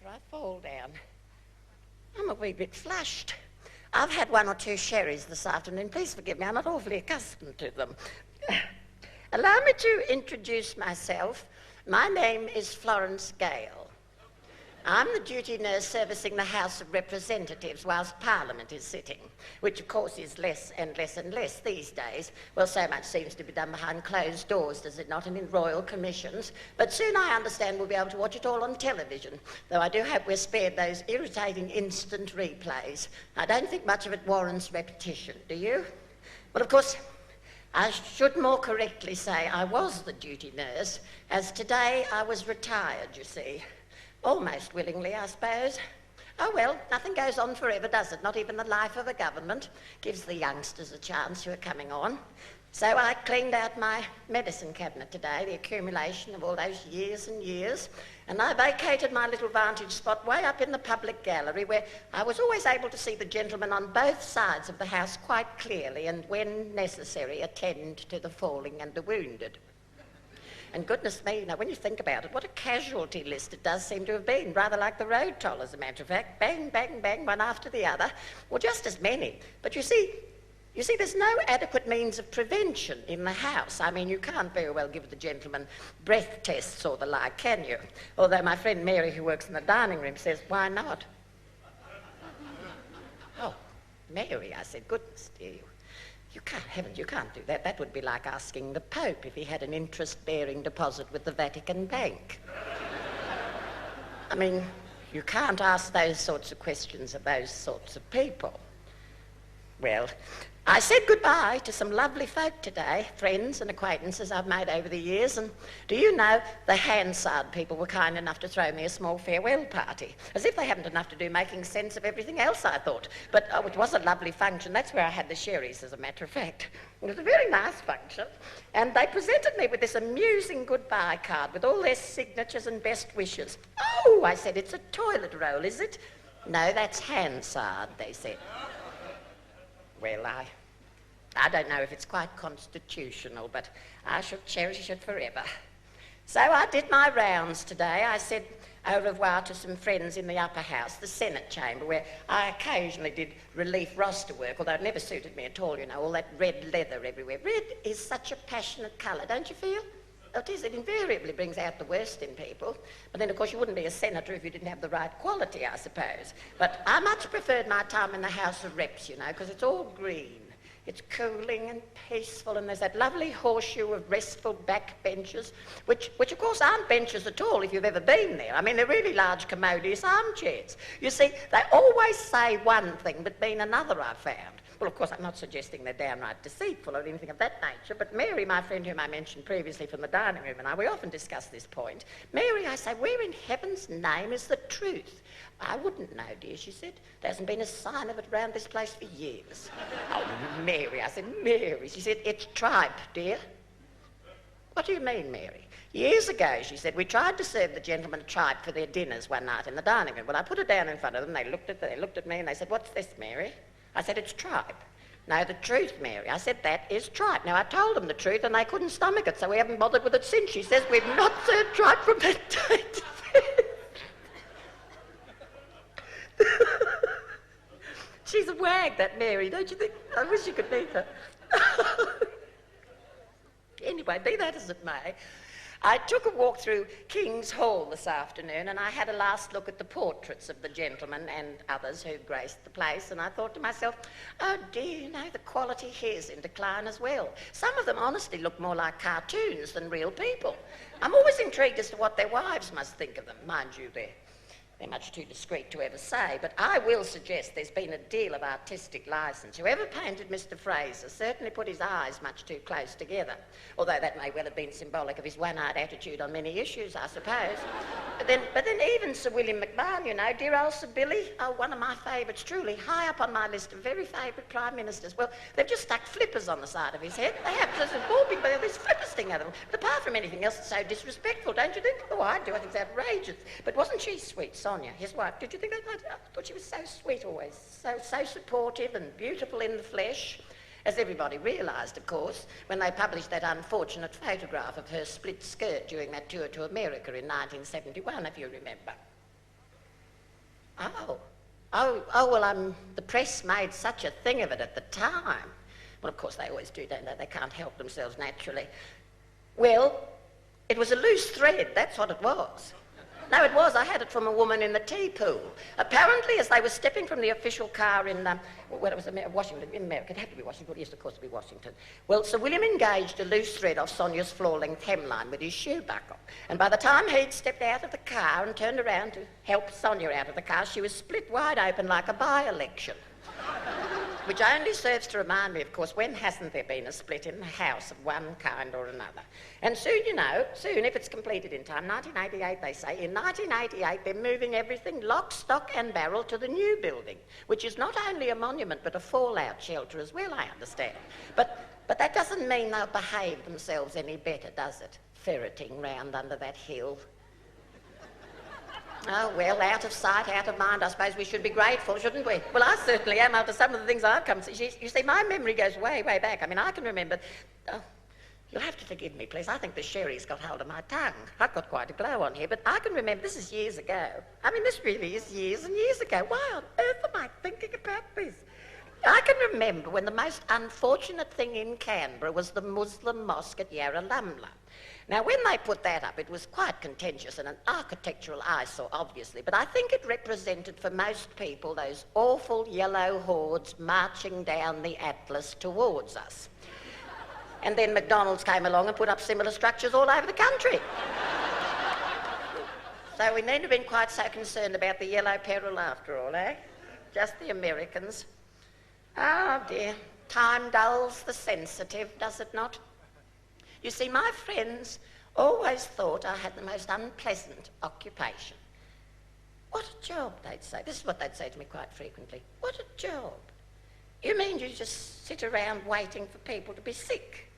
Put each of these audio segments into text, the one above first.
after I fall down. I'm a wee bit flushed. I've had 1 or 2 sherries this afternoon. Please forgive me, I'm not awfully accustomed to them. Allow me to introduce myself. My name is Florence Gale. I'm the duty nurse servicing the House of Representatives whilst Parliament is sitting, which of course is less and less and less these days. Well, so much seems to be done behind closed doors, does it not, and in royal commissions. But soon I understand we'll be able to watch it all on television, though I do hope we're spared those irritating instant replays. I don't think much of it warrants repetition, do you? Well, of course, I should more correctly say I was the duty nurse, as today I was retired, you see. Almost willingly, I suppose. Oh well, nothing goes on forever, does it? Not even the life of a government. Gives the youngsters a chance who are coming on. So I cleaned out my medicine cabinet today, the accumulation of all those years and years, and I vacated my little vantage spot way up in the public gallery where I was always able to see the gentlemen on both sides of the house quite clearly and, when necessary, attend to the falling and the wounded. And goodness me, you know, when you think about it, what a casualty list it does seem to have been, rather like the road toll, as a matter of fact. Bang, bang, bang, one after the other. Well, just as many. But you see, there's no adequate means of prevention in the house. I mean, you can't very well give the gentleman breath tests or the like, can you? Although my friend Mary, who works in the dining room, says, why not? Oh, Mary, I said, goodness dear, you can't do that. That would be like asking the Pope if he had an interest-bearing deposit with the Vatican Bank. I mean, you can't ask those sorts of questions of those sorts of people. Well, I said goodbye to some lovely folk today, friends and acquaintances I've made over the years, and do you know, the Hansard people were kind enough to throw me a small farewell party, as if they hadn't enough to do making sense of everything else, I thought. But it was a lovely function. That's where I had the sherries, as a matter of fact. It was a very nice function, and they presented me with this amusing goodbye card with all their signatures and best wishes. Oh, I said, it's a toilet roll, is it? No, that's Hansard, they said. Well, I don't know if it's quite constitutional, but I shall cherish it forever. So I did my rounds today. I said au revoir to some friends in the upper house, the Senate chamber, where I occasionally did relief roster work, although it never suited me at all, you know, all that red leather everywhere. Red is such a passionate colour, don't you feel? It is. It invariably brings out the worst in people. But then, of course, you wouldn't be a senator if you didn't have the right quality, I suppose. But I much preferred my time in the House of Reps, you know, because it's all green. It's cooling and peaceful, and there's that lovely horseshoe of restful back benches, which of course aren't benches at all if you've ever been there. I mean, they're really large, commodious armchairs. You see, they always say one thing but mean another, I've found. Well, of course, I'm not suggesting they're downright deceitful or anything of that nature, but Mary, my friend whom I mentioned previously from the dining room, and I, we often discuss this point. Mary, I say, where in heaven's name is the truth? I wouldn't know, dear, she said. There hasn't been a sign of it round this place for years. Oh, Mary, I said, Mary. She said, it's tripe, dear. What do you mean, Mary? Years ago, she said, we tried to serve the gentlemen tripe for their dinners one night in the dining room. Well, I put it down in front of them, they looked at me and they said, what's this, Mary? I said, it's tripe. No, the truth, Mary. I said, that is tripe. Now, I told them the truth and they couldn't stomach it, so we haven't bothered with it since. She says, we've not served tripe from that date. She's a wag, that Mary, don't you think? I wish you could meet her. Anyway, be that as it may, I took a walk through King's Hall this afternoon and I had a last look at the portraits of the gentlemen and others who graced the place, and I thought to myself, oh dear, you know, the quality here's in decline as well. Some of them honestly look more like cartoons than real people. I'm always intrigued as to what their wives must think of them. Mind you, they're much too discreet to ever say, but I will suggest there's been a deal of artistic licence. Whoever painted Mr. Fraser certainly put his eyes much too close together, although that may well have been symbolic of his one-eyed attitude on many issues, I suppose. But then even Sir William McMahon, you know, dear old Sir Billy, oh, one of my favourites, truly, high up on my list of very favourite Prime Ministers. Well, they've just stuck flippers on the side of his head. They have, there's a ball big, but there's flippers sticking out of them. But apart from anything else, it's so disrespectful, don't you think? Oh, I do. I think it's outrageous. But wasn't she sweet, Sonya, his wife? Did you think that? I thought she was so sweet always, so supportive and beautiful in the flesh, as everybody realised, of course, when they published that unfortunate photograph of her split skirt during that tour to America in 1971, if you remember. Well, the press made such a thing of it at the time. Well, of course, they always do, don't they? They can't help themselves naturally. Well, it was a loose thread, that's what it was. No, it was. I had it from a woman in the tea pool. Apparently, as they were stepping from the official car in, Washington, in America, it had to be Washington, yes, of course, it would be Washington. Well, Sir William engaged a loose thread off Sonia's floor-length hemline with his shoe buckle. And by the time he'd stepped out of the car and turned around to help Sonya out of the car, she was split wide open like a by-election. Which only serves to remind me, of course, when hasn't there been a split in the house of one kind or another? And soon, if it's completed in time, 1988, they say, in 1988, they're moving everything lock, stock and barrel to the new building, which is not only a monument, but a fallout shelter as well, I understand. But that doesn't mean they'll behave themselves any better, does it? Ferreting round under that hill. Oh, well, out of sight, out of mind. I suppose we should be grateful, shouldn't we? Well, I certainly am after some of the things I've come to see. You see, my memory goes way, way back. I mean, I can remember... Oh, you'll have to forgive me, please. I think the sherry's got hold of my tongue. I've got quite a glow on here, but I can remember... This is years ago. I mean, this really is years and years ago. Why on earth am I thinking about this? I can remember when the most unfortunate thing in Canberra was the Muslim mosque at Yarralumla. Now, when they put that up, it was quite contentious and an architectural eyesore, obviously, but I think it represented for most people those awful yellow hordes marching down the Atlas towards us. And then McDonald's came along and put up similar structures all over the country. So we needn't have been quite so concerned about the yellow peril after all, eh? Just the Americans. Oh, dear. Time dulls the sensitive, does it not? You see, my friends always thought I had the most unpleasant occupation. What a job, they'd say. This is what they'd say to me quite frequently. What a job. You mean you just sit around waiting for people to be sick?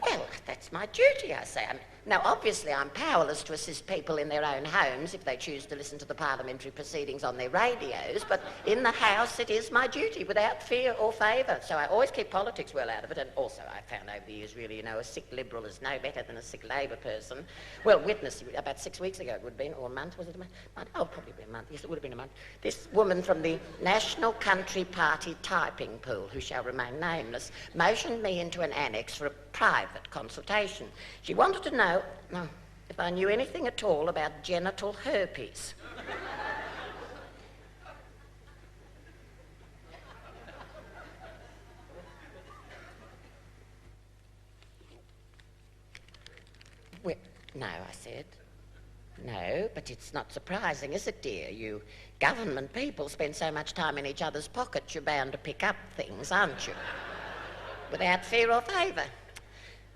Well, that's my duty, I say. Now, obviously, I'm powerless to assist people in their own homes if they choose to listen to the parliamentary proceedings on their radios, but in the House it is my duty without fear or favour. So I always keep politics well out of it, and also I found over the years, really, a sick Liberal is no better than a sick Labor person. Well, witness, about 6 weeks ago it would have been, or a month, was it a month? Oh, probably a month, yes, it would have been a month. This woman from the National Country Party typing pool, who shall remain nameless, motioned me into an annex for a private consultation. She wanted to know if I knew anything at all about genital herpes. Well, no, I said. No, but it's not surprising, is it, dear? You government people spend so much time in each other's pockets, you're bound to pick up things, aren't you? Without fear or favour.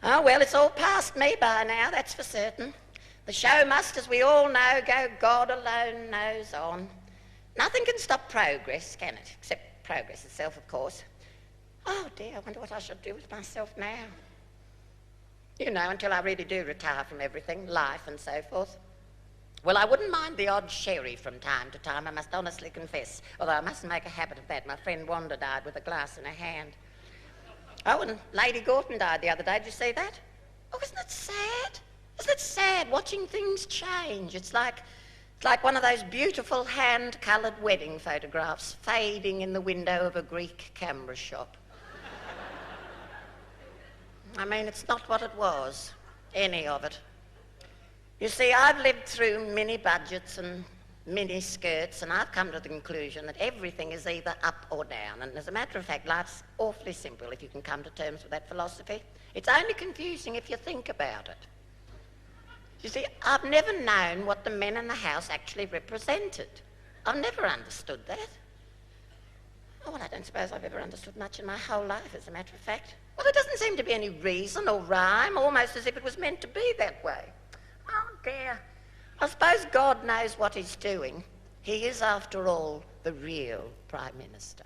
Oh, well, it's all past me by now, that's for certain. The show must, as we all know, go God alone knows on. Nothing can stop progress, can it? Except progress itself, of course. Oh, dear, I wonder what I shall do with myself now. Until I really do retire from everything, life and so forth. Well, I wouldn't mind the odd sherry from time to time, I must honestly confess, although I mustn't make a habit of that. My friend Wanda died with a glass in her hand. Oh, and Lady Gorton died the other day. Did you see that? Oh, isn't it sad? Isn't it sad watching things change? It's like one of those beautiful hand-coloured wedding photographs fading in the window of a Greek camera shop. I mean, it's not what it was, any of it. You see, I've lived through mini-budgets and mini-skirts, and I've come to the conclusion that everything is either up or down. And as a matter of fact, life's awfully simple if you can come to terms with that philosophy. It's only confusing if you think about it. You see, I've never known what the men in the house actually represented. I've never understood that. Oh, well, I don't suppose I've ever understood much in my whole life, as a matter of fact. Well, there doesn't seem to be any reason or rhyme, almost as if it was meant to be that way. Oh, dear. I suppose God knows what he's doing. He is, after all, the real Prime Minister.